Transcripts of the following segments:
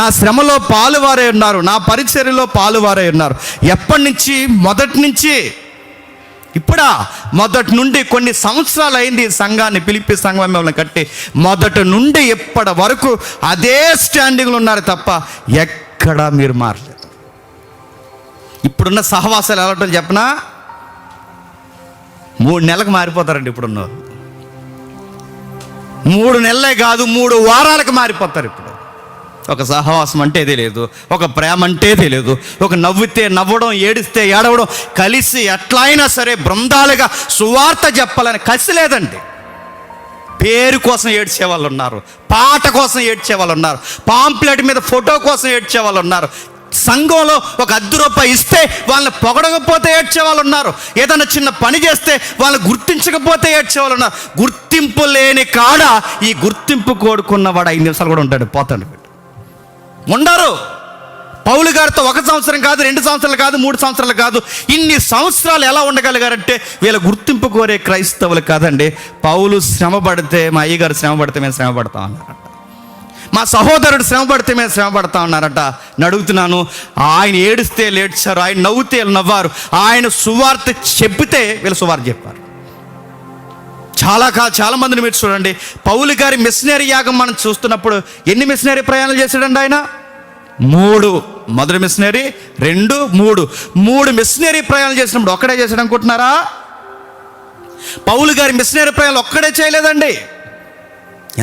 నా శ్రమలో పాలువారై ఉన్నారు, నా పరిచర్యలో పాలువారై ఉన్నారు. ఎప్పటి నుంచి? మొదటి నుంచి. ఇప్పుడా? మొదటి నుండి. కొన్ని సంవత్సరాలు అయింది ఈ సంఘాన్ని, ఫిలిప్పీ సంఘం మిమ్మల్ని కట్టి. మొదటి నుండి ఇప్పటి వరకు అదే స్టాండింగ్లో ఉన్నారు తప్ప ఎక్కడా మీరు మారలేదు. ఇప్పుడున్న సహవాసాలు ఎలా ఉంటుంది చెప్పనా? 3 నెలలకు మారిపోతారండి ఇప్పుడున్న. 3 నెలలే కాదు, 3 వారాలకు మారిపోతారు ఇప్పుడు. ఒక సహవాసం అంటే తెలియదు, ఒక ప్రేమ అంటే తెలియదు, ఒక నవ్వితే నవ్వడం, ఏడిస్తే ఏడవడం, కలిసి ఎట్లా అయినా సరే బృందాలుగా సువార్త చెప్పాలని కసి లేదండి. పేరు కోసం ఏడ్చే వాళ్ళు ఉన్నారు, పాట కోసం ఏడ్చే వాళ్ళు ఉన్నారు, పాంప్లెట్ మీద ఫోటో కోసం ఏడ్చే వాళ్ళు ఉన్నారు, సంఘంలో ఒక ₹10 ఇస్తే వాళ్ళని పొగడకపోతే ఏడ్చే వాళ్ళు ఉన్నారు, ఏదైనా చిన్న పని చేస్తే వాళ్ళని గుర్తించకపోతే ఏడ్చే వాళ్ళు ఉన్నారు. గుర్తింపు లేని కాడ ఈ గుర్తింపు కోరుకున్నవాడు 5 నిమిషాలు కూడా ఉంటాడు, పోతాడు. ఉండరు. పౌలు గారితో 1 సంవత్సరం కాదు, 2 సంవత్సరాలు కాదు, 3 సంవత్సరాలు కాదు, ఇన్ని సంవత్సరాలు ఎలా ఉండగలిగారంటే వీళ్ళ గుర్తింపు కోరే క్రైస్తవులు కాదండి. పౌలు శ్రమ పడితే, మా అయ్యగారు శ్రమ పడితే మేము శ్రమ పడతాం అన్నారట, మా సహోదరుడు శ్రమ పడితే మేము శ్రమ పడతా ఉన్నారట. అడుగుతున్నాను, ఆయన ఏడిస్తే లేడ్చారు, ఆయన నవ్వుతే నవ్వారు, ఆయన సువార్త చెప్పితే వీళ్ళు సువార్త చెప్పారు. చాలా మందిని మీరు చూడండి. పౌలు గారి మిషనరీ యాగం మనం చూస్తున్నప్పుడు ఎన్ని మిషనరీ ప్రయాణాలు చేశాడండి ఆయన? 3. మొదటి మిషనరీ, 2, 3 మిషనరీ ప్రయాణాలు చేసినప్పుడు ఒక్కడే చేశాడు అనుకుంటున్నారా? పౌలు గారి మిషనరీ ప్రయాణాలు ఒక్కడే చేయలేదండి.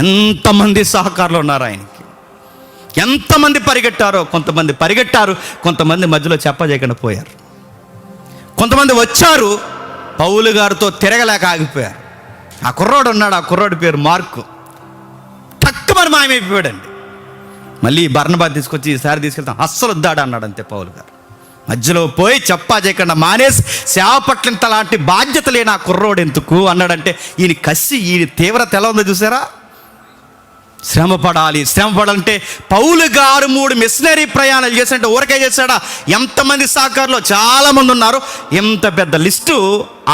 ఎంతమంది సహకారులు ఉన్నారు ఆయనకి, ఎంతమంది పరిగెట్టారో. కొంతమంది పరిగెట్టారు, కొంతమంది మధ్యలో చెప్పజేయకుండా పోయారు, కొంతమంది వచ్చారు పౌలు గారితో తిరగలేక ఆగిపోయారు. ఆ కుర్రోడు ఉన్నాడు, ఆ కుర్రోడి పేరు మార్కు. తక్కువని మాయమైపోయాడండి. మళ్ళీ బర్నబా తీసుకొచ్చి ఈసారి తీసుకెళ్తాం, అస్సలు వద్దాడు అన్నాడు అంతే పౌలు గారు. మధ్యలో పోయి చెప్పా చేయకుండా మానేసి సేవ పట్ల ఇంత లాంటి బాధ్యత లేని ఆ కుర్రోడు ఎందుకు అన్నాడంటే ఈయన కసి, ఈయన తీవ్రత ఎలా ఉందో చూసారా? శ్రమ పడాలంటే పౌలు గారు 3 మిషనరీ ప్రయాణాలు చేసినట్టు ఊరకే చేశాడా? ఎంతమంది సహకారులు? చాలామంది ఉన్నారు. ఎంత పెద్ద లిస్టు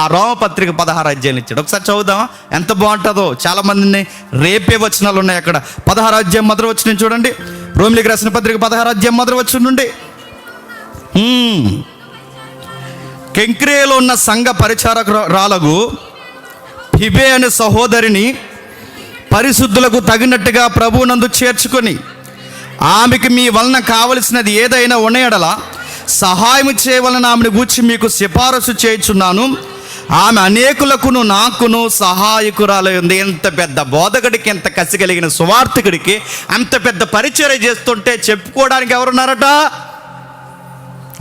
ఆ రోమపత్రిక 16 అధ్యాయం ఇచ్చాడు. ఒకసారి చదువుదామా, ఎంత బాగుంటుందో. చాలామందిని రేపే వచనాలు ఉన్నాయి అక్కడ. 16 అధ్యాయం మొదటి వచనం చూడండి. రోమిలికి రాసిన పత్రిక 16 అధ్యాయం మొదటి వచనం నుండి. కెంక్రేలో ఉన్న సంఘ పరిచారకురాలకు ఫిబే అనే సహోదరిని పరిశుద్ధులకు తగినట్టుగా ప్రభువునందు చేర్చుకొని ఆమెకి మీ వలన కావలసినది ఏదైనా ఉన్నయడలా సహాయం చేయవలన ఆమెను గూర్చి మీకు సిఫారసు చేయుచున్నాను. ఆమె అనేకులకును నాకును సహాయకురాలై ఉంది. ఎంత పెద్ద బోధకుడికి, ఎంత కసి కలిగిన సువార్థకుడికి అంత పెద్ద పరిచర్య చేస్తుంటే చెప్పుకోవడానికి ఎవరున్నారట?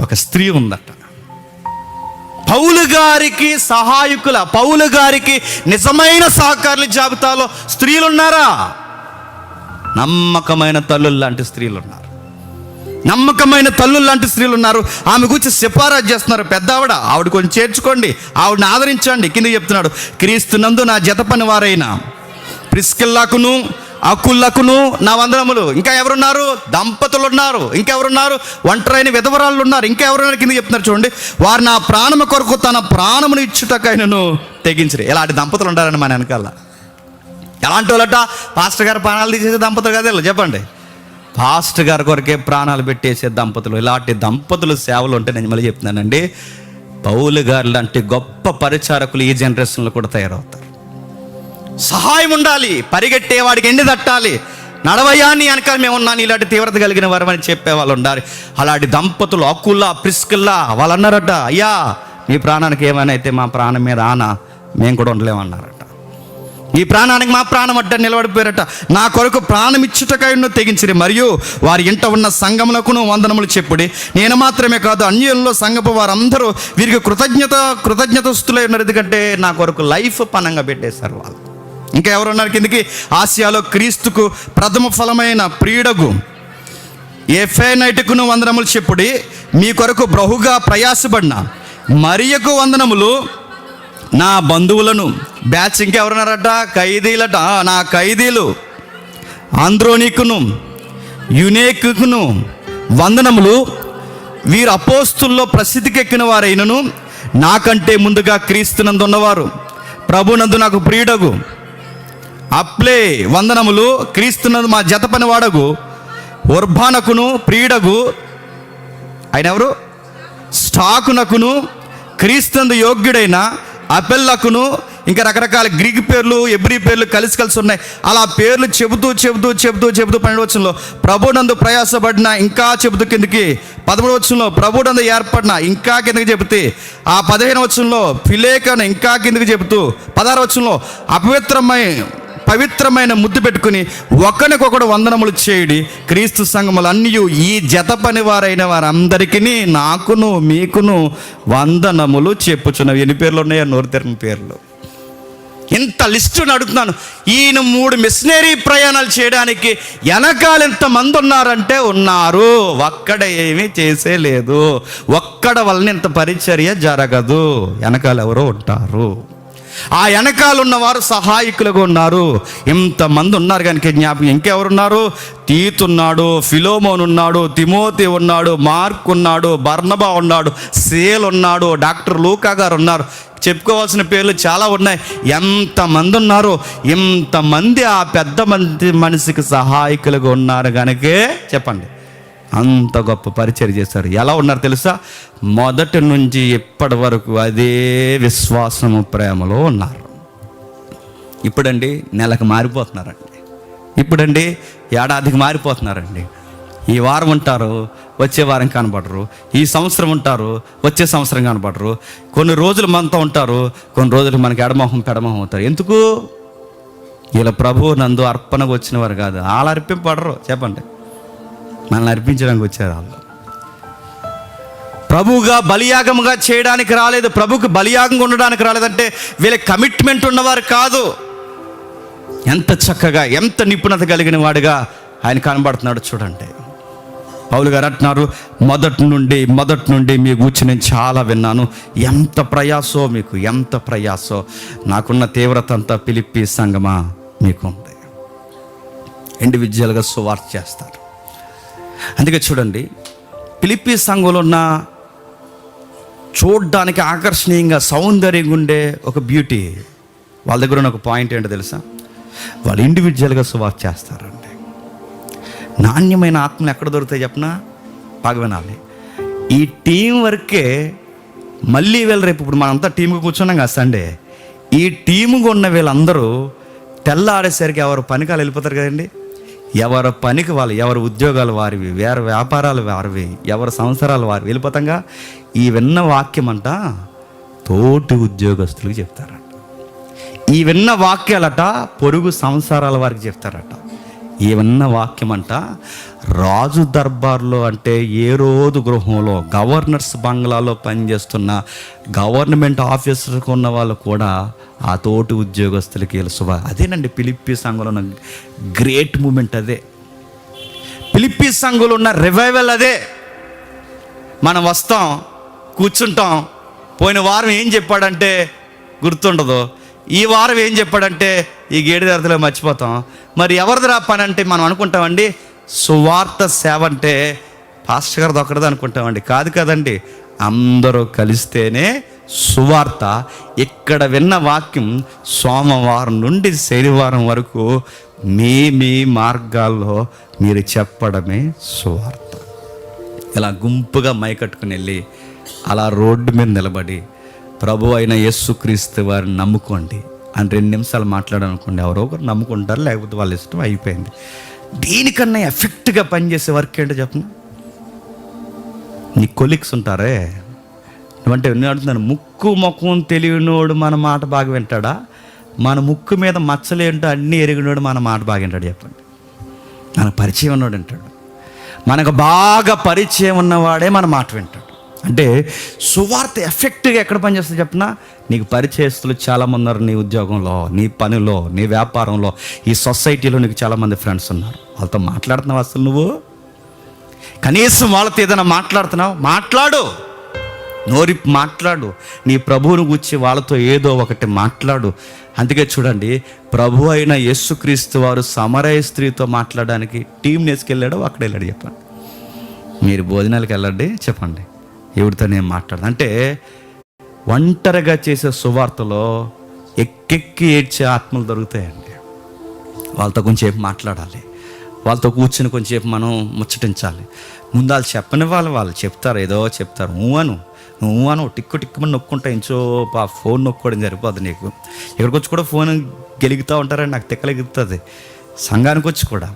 ఒక స్త్రీ ఉందట. పౌలు గారికి సహాయకుల, పౌలు గారికి నిజమైన సహకారుల జాబితాలో స్త్రీలు ఉన్నారా? నమ్మకమైన తల్లులు లాంటి స్త్రీలు ఉన్నారు, నమ్మకమైన తల్లులు లాంటి స్త్రీలు ఉన్నారు. ఆమె గురించి సిఫారసు చేస్తున్నారు. పెద్ద ఆవిడ కొంచెం చేర్చుకోండి, ఆవిడని ఆదరించండి. కింద చెప్తున్నాడు, క్రీస్తునందు నా జత పని వారైన ప్రిస్కిల్లాకును అకుల్లకును నా వందనములు. ఇంకా ఎవరున్నారు? దంపతులు ఉన్నారు. ఇంకెవరున్నారు? ఒంటరైన విధవరాళ్ళు ఉన్నారు. ఇంకా ఎవరున్నారు? కింద చెప్తున్నారు చూడండి, వారు నా ప్రాణము కొరకు తన ప్రాణమును ఇచ్చుటకైనను తెగించరు. ఇలాంటి దంపతులు ఉంటారని మన వెనకాల. ఎలాంటి వాళ్ళట? పాస్టర్ గారు ప్రాణాలు తీసేసే దంపతులు కదా ఇలా చెప్పండి. పాస్టర్ గారి కొరకే ప్రాణాలు పెట్టేసే దంపతులు. ఇలాంటి దంపతులు సేవలు ఉంటే నేను మళ్ళీ చెప్తున్నానండి, పౌలు గారు లాంటి గొప్ప పరిచారకులు ఈ జనరేషన్లో కూడా తయారవుతారు. సహాయం ఉండాలి, పరిగెట్టేవాడికి ఎండి తట్టాలి, నడవయ్యా నీ వెనకాల మేము ఉన్నాను, ఇలాంటి తీవ్రత కలిగిన వారు అని చెప్పేవాళ్ళు ఉండాలి. అలాంటి దంపతులు అకుల్లా ప్రిస్కిల్లా వాళ్ళు అన్నారట, అయ్యా మీ ప్రాణానికి ఏమైనా అయితే మా ప్రాణం మీద ఆనా మేము కూడా ఉండలేమన్నారట. ఈ ప్రాణానికి మా ప్రాణం అడ్డ నిలబడిపోయారట. నా కొరకు ప్రాణం ఇచ్చుటకైనా తెగించిరి. మరియు వారి ఇంట ఉన్న సంఘములకును వందనములు చెప్పుడి. నేను మాత్రమే కాదు, అన్యుల్లో సంఘపు వారందరూ వీరికి కృతజ్ఞతస్తులై ఉన్నారు, ఎందుకంటే నా కొరకు లైఫ్ పనంగా పెట్టేశారు వాళ్ళు. ఇంకా ఎవరున్నారు కిందికి? ఆసియాలో క్రీస్తుకు ప్రథమ ఫలమైన ప్రియుడగు ఎఫెనైటుకును వందనములు చెప్పుడి. మీ కొరకు బహుగా ప్రయాసపడిన మరియకు వందనములు. నా బంధువులను బ్యాచ్ ఇంకెవరున్నారట? ఖైదీలట. నా ఖైదీలు ఆంద్రోనికును యునేకును వందనములు. వీరు అపోస్తుల్లో ప్రసిద్ధికెక్కిన వారైనను నాకంటే ముందుగా క్రీస్తునందు ఉన్నవారు, ప్రభునందు నాకు ప్రియుడగు అప్లే వందనములు. క్రీస్తునందు మా జత పని వాడగు ఉర్బానకును ప్రియుడగు ఆయన ఎవరు? స్టాకునకును క్రీస్తు యోగ్యుడైన అపెల్లకును, ఇంకా రకరకాల గ్రీక్ పేర్లు ఎబ్రీ పేర్లు కలిసి ఉన్నాయి. అలా పేర్లు చెబుతూ 12 వచనంలో ప్రభునందు ప్రయాసపడిన, ఇంకా చెబుతూ కిందకి 13 వచనంలో ప్రభునందు ఏర్పడిన, ఇంకా కిందకి చెబితే ఆ 15 వచనంలో ఫిలేకను ఇంకా కిందకి చెబుతూ 16 వచనంలో పవిత్రమైన ముద్దు పెట్టుకుని ఒకరికొకడు వందనములు చేయుడి. క్రీస్తు సంఘములు అన్నీ ఈ జత పని వారైన వారందరికీ నాకును మీకును వందనములు చెప్పుచున్నవి. ఎన్ని పేర్లు ఉన్నాయో నోరు తెరని పేర్లు. ఇంత లిస్టుని అడుగుతున్నాను. ఈయన 3 మిషనరీ ప్రయాణాలు చేయడానికి వెనకాల ఎంతమంది ఉన్నారంటే ఉన్నారు. ఒక్కడ ఏమీ చేసే లేదు. ఒక్కడ వలన ఇంత పరిచర్య జరగదు. వెనకాల ఎవరో ఉంటారు. ఆ వెనకాల ఉన్నవారు సహాయకులుగా ఉన్నారు. ఇంతమంది ఉన్నారు కనుక జ్ఞాపకం. ఇంకెవరున్నారు? తీతున్నాడు, ఫిలోమోన్ ఉన్నాడు, తిమోతి ఉన్నాడు, మార్క్ ఉన్నాడు, బర్నబా ఉన్నాడు, సేల్ ఉన్నాడు, డాక్టర్ లూకా గారు ఉన్నారు. చెప్పుకోవాల్సిన పేర్లు చాలా ఉన్నాయి. ఎంతమంది ఉన్నారు? ఇంతమంది ఆ పెద్ద మనిషికి సహాయకులుగా ఉన్నారు కనుకే చెప్పండి అంత గొప్ప పరిచర్య చేశారు. ఎలా ఉన్నారు తెలుసా? మొదటి నుంచి ఇప్పటి వరకు అదే విశ్వాసము ప్రేమలో ఉన్నారు. ఇప్పుడండి నెలకు మారిపోతున్నారండి. ఇప్పుడండి ఏడాదికి మారిపోతున్నారండి. ఈ వారం ఉంటారు, వచ్చే వారం కనబడరు. ఈ సంవత్సరం ఉంటారు, వచ్చే సంవత్సరం కనబడరు. కొన్ని రోజులు మనతో ఉంటారు, కొన్ని రోజులు మనకి ఎడమొహం పెడమొహం అవుతారు. ఎందుకు? వీళ్ళ ప్రభువు నందు అర్పణకు వచ్చిన వారు కాదు. వాళ్ళు అర్పింపడరు. చెప్పండి, మనల్ని అర్పించడానికి వచ్చారు. వాళ్ళు ప్రభువుగా బలియాగముగా చేయడానికి రాలేదు. ప్రభువుకి బలియాగంగా ఉండడానికి రాలేదంటే వీళ్ళ కమిట్మెంట్ ఉన్నవారు కాదు. ఎంత చక్కగా, ఎంత నిపుణత కలిగిన వాడిగా ఆయన కనబడుతున్నాడు చూడండి. పౌలు గారు అంటున్నారు, మొదటి నుండి మీ గురించి నేను చాలా విన్నాను. ఎంత ప్రయాసో మీకు, ఎంత ప్రయాసో. నాకున్న తీవ్రత అంతా ఫిలిప్పీ సంఘమా మీకు ఉంది. ఇండివిజువల్గా సువార్త చేస్తారు. అందుకే చూడండి, ఫిలిప్పీ సంఘంలో ఉన్న చూడ్డానికి ఆకర్షణీయంగా సౌందర్యంగా ఉండే ఒక బ్యూటీ వాళ్ళ దగ్గర ఉన్న ఒక పాయింట్ ఏంటో తెలుసా? వాళ్ళు ఇండివిజువల్గా సువార్త చేస్తారండి. నాణ్యమైన ఆత్మలు ఎక్కడ దొరుకుతాయి చెప్పనా? బాగా వినాలి. ఈ టీం వర్కే మళ్ళీ వీళ్ళు రేపు ఇప్పుడు మనంతా టీంకి కూర్చున్నాం కదా సండే. ఈ టీముగా ఉన్న వీళ్ళందరూ తెల్లాడేసరికి ఎవరు పనికి వెళ్ళిపోతారు కదండి. ఎవరి పనికి వాళ్ళు, ఎవరి ఉద్యోగాలు వారివి, వేరే వ్యాపారాలు వారివి, ఎవరి సంవత్సరాలు వారివి వెళ్ళిపోతాంగా. ఈ విన్న వాక్యం అంట తోటి ఉద్యోగస్తులకు చెప్తారట. ఈ విన్న వాక్యాలట పొరుగు సంసారాల వారికి చెప్తారట. ఈ విన్న వాక్యం అంట రాజు దర్బార్లో, అంటే ఏ రోజు గృహంలో, గవర్నర్స్ బంగ్లాలో పనిచేస్తున్న గవర్నమెంట్ ఆఫీసర్కి ఉన్న వాళ్ళు కూడా ఆ తోటి ఉద్యోగస్తులకి తెలుసు. అదేనండి ఫిలిప్పీ సంఘంలో ఉన్న గ్రేట్ మూమెంట్. అదే ఫిలిప్పీ సంఘంలో ఉన్న రివైవల్. అదే మనం వస్తాం, కూర్చుంటాం. పోయిన వారం ఏం చెప్పాడంటే గుర్తుండదు. ఈ వారం ఏం చెప్పాడంటే ఈ గేడి ధరతలో మర్చిపోతాం. మరి ఎవరిదిరా పని అంటే మనం అనుకుంటామండి సువార్త సేవ అంటే పాస్టర్ గారిది ఒక్కరిది అనుకుంటామండి. కాదు కదండి, అందరూ కలిస్తేనే సువార్త. ఇక్కడ విన్న వాక్యం సోమవారం నుండి శనివారం వరకు మీ మార్గాల్లో మీరు చెప్పడమే సువార్త. ఇలా గుంపుగా మైకట్టుకుని వెళ్ళి అలా రోడ్డు మీద నిలబడి ప్రభు అయిన యేసుక్రీస్తు వారిని నమ్ముకోండి అని 2 నిమిషాలు మాట్లాడాలనుకోండి, ఎవరో ఒకరు నమ్ముకుంటారు, లేకపోతే వాళ్ళ ఇష్టం, అయిపోయింది. దీనికన్నా ఎఫెక్ట్గా పనిచేసే వర్క్ ఏంటో చెప్పను. నీ కొలీగ్స్ ఉంటారే, నువ్వంటే నేను అడుగుతున్నాను, ముక్కు ముఖం తెలియనోడు మన మాట బాగా వింటాడా? మన ముక్కు మీద మచ్చలేంటో అన్నీ ఎరిగినోడు మన మాట బాగా వింటాడు? చెప్పండి. మనకు పరిచయం ఉన్నోడు వింటాడు. మనకు బాగా పరిచయం ఉన్నవాడే మన మాట వింటాడు. అంటే సువార్త ఎఫెక్ట్గా ఎక్కడ పనిచేస్తుంది చెప్పినా, నీకు పరిచయస్తులు చాలామంది ఉన్నారు. నీ ఉద్యోగంలో, నీ పనిలో, నీ వ్యాపారంలో, ఈ సొసైటీలో నీకు చాలామంది ఫ్రెండ్స్ ఉన్నారు. వాళ్ళతో మాట్లాడుతున్నావు? అసలు నువ్వు కనీసం వాళ్ళతో ఏదైనా మాట్లాడుతున్నావు? మాట్లాడు, నోరిప్పి మాట్లాడు. నీ ప్రభువును గురించి వాళ్ళతో ఏదో ఒకటి మాట్లాడు. అందుకే చూడండి, ప్రభు అయిన యేసుక్రీస్తు వారు సమరయ స్త్రీతో మాట్లాడడానికి టీంని వేసుకెళ్ళాడు. అక్కడ వెళ్ళాడు. చెప్పండి, మీరు భోజనాలకు వెళ్ళండి, చెప్పండి ఎవరితో నేను మాట్లాడదు అంటే. ఒంటరిగా చేసే సువార్తలో ఎక్కెక్కి ఏడ్చే ఆత్మలు దొరుకుతాయండి. వాళ్ళతో కొంచెం మాట్లాడాలి. వాళ్ళతో కూర్చుని కొంచెంసేపు మనం ముచ్చటించాలి. ముందు వాళ్ళు చెప్పని వాళ్ళు చెప్తారు, ఏదో చెప్తారు. నువ్వు అను టిక్కుమని నొక్కుంటా ఇంచో ఫోన్ నొక్కోవడం సరిపోదు నీకు. ఇక్కడికి వచ్చి కూడా ఫోన్ గెలుగుతూ ఉంటారని నాకు తిక్కలెగుతుంది. సంఘానికి వచ్చి కూడా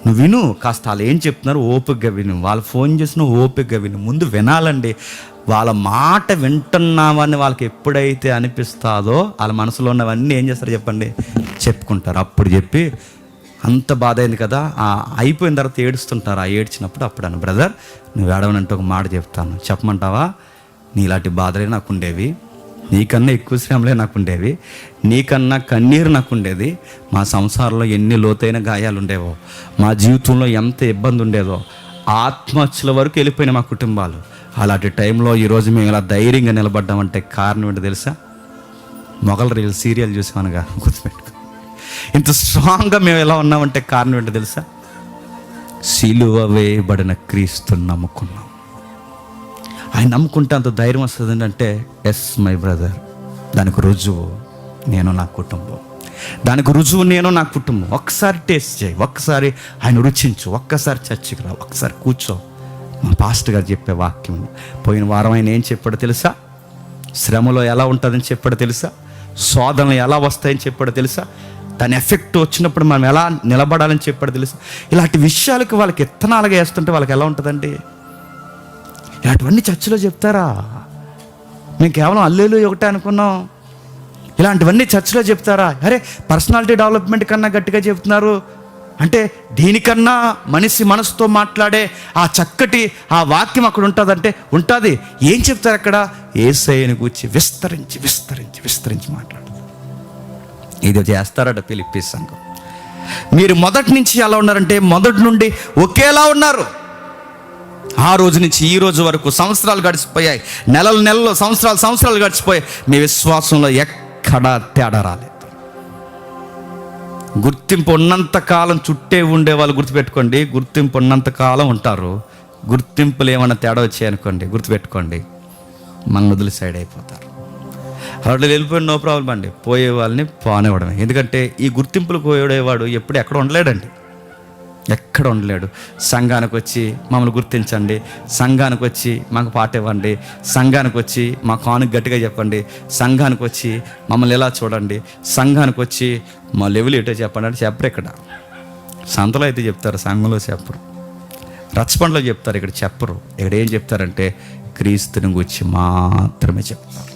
నువ్వు విను, కాస్త వాళ్ళు ఏం చెప్తున్నారు ఓపికగా విను, వాళ్ళు ఫోన్ చేసిన ఓపికగా విను. ముందు వినాలండి. వాళ్ళ మాట వింటున్నామని వాళ్ళకి ఎప్పుడైతే అనిపిస్తుందో వాళ్ళ మనసులో ఉన్నవన్నీ ఏం చేస్తారు చెప్పండి, చెప్పుకుంటారు. అప్పుడు చెప్పి అంత బాధ అయింది కదా, అయిపోయిన తర్వాత ఏడుస్తుంటారు. ఆ ఏడ్చినప్పుడు అప్పుడు అన్న బ్రదర్ నువ్వు ఏడవనంటే ఒక మాట చెప్తాను, చెప్పమంటావా? నీలాంటి బాధలే నాకు ఉండేవి, నీకన్నా ఎక్కువ శ్రమలే నాకు ఉండేవి, నీకన్నా కన్నీరు నాకు ఉండేది. మా సంసారంలో ఎన్ని లోతైన గాయాలు ఉండేవో, మా జీవితంలో ఎంత ఇబ్బంది ఉండేదో, ఆత్మహత్యల వరకు వెళ్ళిపోయిన మా కుటుంబాలు. అలాంటి టైంలో ఈరోజు మేము ఇలా ధైర్యంగా నిలబడ్డామంటే కారణం ఏంటో తెలుసా? మొగల్ రీల్ సీరియల్ చూసామనగా గుర్తుపెట్టుకో. ఇంత స్ట్రాంగ్గా మేము ఎలా ఉన్నామంటే కారణం ఏంటో తెలుసా? సిలువ వేయబడిన క్రీస్తుని నమ్ముకున్నాం. ఆయన నమ్ముకుంటే అంత ధైర్యం వస్తుంది అంటే ఎస్ మై బ్రదర్, దానికి రుజువు నేను నా కుటుంబం, దానికి రుజువు నేను నా కుటుంబం. ఒక్కసారి టేస్ట్ చేయి, ఒక్కసారి ఆయన రుచించు, ఒక్కసారి చర్చికి రా, ఒక్కసారి కూర్చో. మా పాస్టర్ గారు చెప్పే వాక్యం పోయిన వారం ఆయన ఏం చెప్పాడో తెలుసా? శ్రమలో ఎలా ఉంటుందని చెప్పాడో తెలుసా? శోధనలు ఎలా వస్తాయని చెప్పాడో తెలుసా? దాని ఎఫెక్ట్ వచ్చినప్పుడు మనం ఎలా నిలబడాలని చెప్పాడో తెలుసా? ఇలాంటి విషయాలకు వాళ్ళకి ఇత్తనాలుగా వేస్తుంటే వాళ్ళకి ఎలా ఉంటుందండి? ఇలాంటివన్నీ చర్చిలో చెప్తారా? మేము కేవలం అల్లేలు ఒకటే అనుకున్నాం. ఇలాంటివన్నీ చర్చిలో చెప్తారా? అరే పర్సనాలిటీ డెవలప్మెంట్ కన్నా గట్టిగా చెప్తున్నారు అంటే దీనికన్నా మనిషి మనసుతో మాట్లాడే ఆ చక్కటి ఆ వాక్యం అక్కడ ఉంటుందంటే ఉంటుంది. ఏం చెప్తారు అక్కడ? యేసయ్యని గూర్చి విస్తరించి విస్తరించి విస్తరించి మాట్లాడు. ఇది చేస్తారట ఫిలిప్పీ సంఘం. మీరు మొదటి నుంచి ఎలా ఉన్నారంటే మొదటి నుండి ఒకేలా ఉన్నారు. ఆ రోజు నుంచి ఈ రోజు వరకు సంవత్సరాలు గడిచిపోయాయి, నెలలు సంవత్సరాలు గడిచిపోయాయి. మీ విశ్వాసంలో ఎక్కడా తేడా రాలేదు. గుర్తింపు ఉన్నంత కాలం చుట్టే ఉండే వాళ్ళు గుర్తుపెట్టుకోండి, గుర్తింపు ఉన్నంత కాలం ఉంటారు. గుర్తింపులు ఏమన్నా తేడా వచ్చాయనుకోండి, గుర్తుపెట్టుకోండి, మన వదిలి సైడ్ అయిపోతారు. అట్లా వెళ్ళిపోయిన నో ప్రాబ్లం అండి, పోయే వాళ్ళని పోనివ్వడమే. ఎందుకంటే ఈ గుర్తింపులు పోయేవాడు ఎప్పుడు ఎక్కడ ఉండలేడండి, ఎక్కడ ఉండలేడు. సంఘానికి వచ్చి మమ్మల్ని గుర్తించండి, సంఘానికి వచ్చి మాకు పాట ఇవ్వండి, సంఘానికి వచ్చి మా కానుక గట్టిగా చెప్పండి, సంఘానికి వచ్చి మమ్మల్ని ఎలా చూడండి, సంఘానికి వచ్చి మా లెవెల్ ఏంటో చెప్పండి అంటే చెప్పరు. ఇక్కడ సంతలో అయితే చెప్తారు, సంఘంలో చెప్పరు. రచ్చబండలో చెప్తారు, ఇక్కడ చెప్పరు. ఇక్కడ ఏం చెప్తారంటే క్రీస్తుని గురించి మాత్రమే చెప్తారు.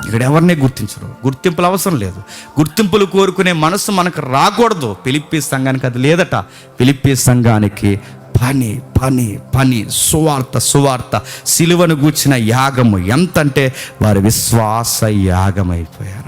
ఇక్కడ ఎవరిని గుర్తించరు. గుర్తింపులు అవసరం లేదు. గుర్తింపులు కోరుకునే మనసు మనకు రాకూడదు. ఫిలిప్పీ సంఘానికి అది లేదట. ఫిలిప్పీ సంఘానికి పని పని పని, సువార్త, సిలువను గూర్చిన యాగము. ఎంతంటే వారి విశ్వాస యాగమైపోయారు.